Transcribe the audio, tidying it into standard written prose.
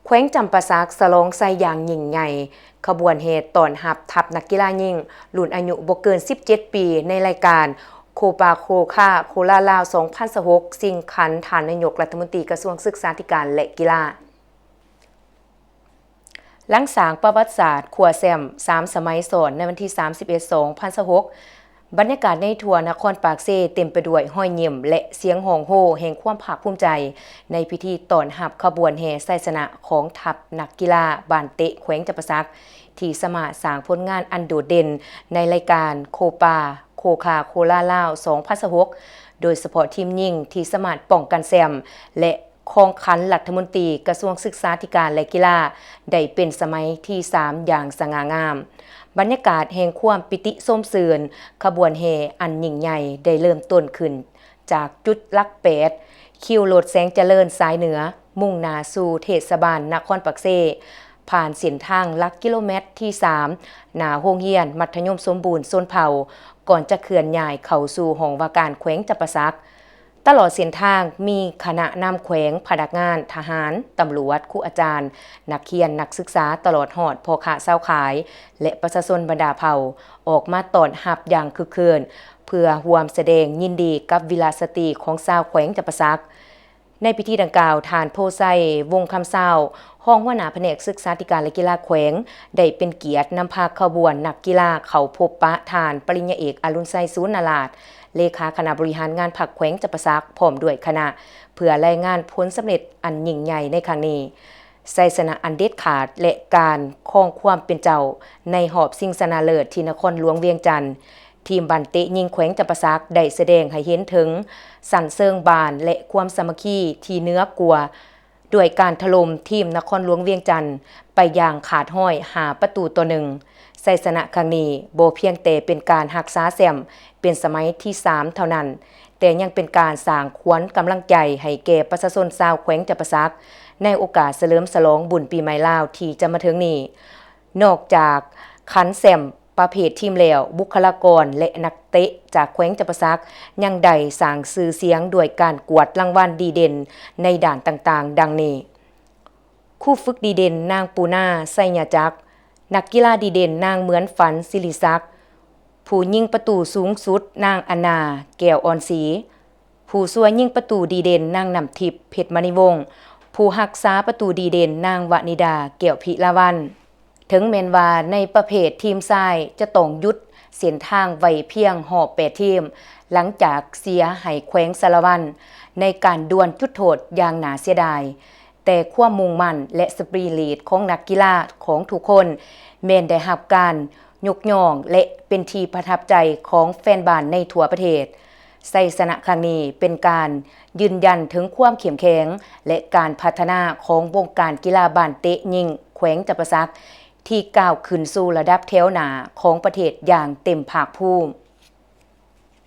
แขวงจำปาสักสลองไซอย่างยิ่งใหญ่ขบวนเหตุต้อนรับทัพนักกีฬาหญิงรุ่นอายุบ่เกิน17ปีในรายการโคปาโคค่าโคลาลาว2016สิ่งขันฐานนายกรัฐมนตรีกระทรวงศึกษาธิการและกีฬาหลังสร้างประวัติศาสตร์ครัวแซม3สมัยซ้อนในวันที่31/2016บรรยากาศในทั่วนครปากเซเต็มไปด้วยห้อยยิ้มและเสียงฮ้องโห่แห่งความภาคภูมิใจในพิธีต้อนรับขบวนแห่ไสสนะของทัพนักกีฬาบ้านเตะแขวงจำปาสักที่สามารถสร้างผลงานอันโดดเด่นในรายการโคปาโคคาโคลาลาว2016โดยเฉพาะทีมหญิงที่สามารถป้องกันแชมป์และครองขันรัฐมนตรีกระทรวงศึกษาธิการและกีฬาได้เป็นสมัยที่3อย่างสง่างามบรรยากาศแห่งความปิติส้มเสือนขบวนแห่อันยิ่งใหญ่ได้เริ่มต้นขึ้นจากจุดลัก8คิวโลดแสงเจริญสายเหนือมุ่งหน้าสู่เทศบาลนครปักเซผ่านเส้นทางลักกิโลเมตรที่3หน้าโรงเรียนมัธยมสมบูรณ์โซนเผ่าก่อนจะเคลื่อนย้ายเข้าสู่ห้องว่าการแขวงจำปาสักตลอดเส้นทางมีคณะนำแขวงพนักงานทหารตำรวจครูอาจารย์นักเรียนนักศึกษาตลอดหอดพ่อค้าเช้าขายและประชาชนบรรดาเผ่าออกมาต้อนรับอย่างคึกคืนเพื่อร่วมแสดงยินดีกับวิลาสตรีของชาวแขวงจำปาสักในพิธีดังกล่าวทานโพไซวงคำเศร้าห้องหัวหน้าแผนกศึกษาธิการและกีฬาแขวงได้เป็นเกียรตินำพาขบวนนักกีฬาเข้าพบปะทานปริญญาเอกอรุณไซสูรนาราชเลขาคณะบริหารงานพรรคแขวงจำปาสักพร้อมด้วยคณะเพื่อรายงานผลสำเร็จอันยิ่งใหญ่ในครั้งนี้ไซสนะอันเด็ดขาดและการครองความเป็นเจ้าในหอบชิงชนะเลิศที่นครหลวงเวียงจันทน์ทีมบันเตะยิงแขวงจำปาสักได้แสดงให้เห็นถึงสั่นเซิงบานและความสามัคคีที่เหนือกว่าด้วยการถล่มทีมนครหลวงเวียงจันทน์ไปอย่างขาดห้อย5-1ไซสนะครั้งนี้บ่เพียงแต่เป็นการรักษาแชมป์เป็นสมัยที่3เท่านั้นแต่ยังเป็นการสร้างขวัญกำลังใจให้แก่ประชาชนชาวแขวงจำปาสักในโอกาสเฉลิมฉลองบุญปีใหม่ลาวที่จะมาถึงนี้นอกจากขันแชมป์ประเภททีมแล้วบุคลากรและนักเตะจากแขวงจำปาสักยังได้สร้างชื่อเสียงด้วยการกวดรางวัลดีเด่นในด่านต่างๆดังนี้คู่ฝึกดีเด่นนางปูนาไสยจักรนักกีฬาดีเด่นนางเหมือนฝันศิริศักดิ์ผู้ยิงประตูสูงสุดนางอนาแก้วอ่อนศรีผู้ช่วยยิงประตูดีเด่นนางน้ำทิพย์เพชรมณีวงศ์ผู้รักษาประตูดีเด่นนางวนิดาแก้วพิลาวันถึงแม้นว่าในประเภททีมชายจะต้องหยุดเส้นทางไว้เพียงหอบ8ทีมหลังจากเสียให้แขวงสารวันในการดวลจุดโทษอย่างน่าเสียดายแต่ความมุ่งมั่นและสปิริตของนักกีฬาของทุกคนแม้นได้รับการยกย่องและเป็นที่ประทับใจของแฟนบอลในทั่วประเทศไซสนะครั้งนี้เป็นการยืนยันถึงความเข้มแข็งและการพัฒนาของวงการกีฬาบ้านเตะยิงแขวงจำปาสักที่ก้าวขึ้นสู่ระดับแถวหน้าของประเทศอย่างเต็มภาคภูมิ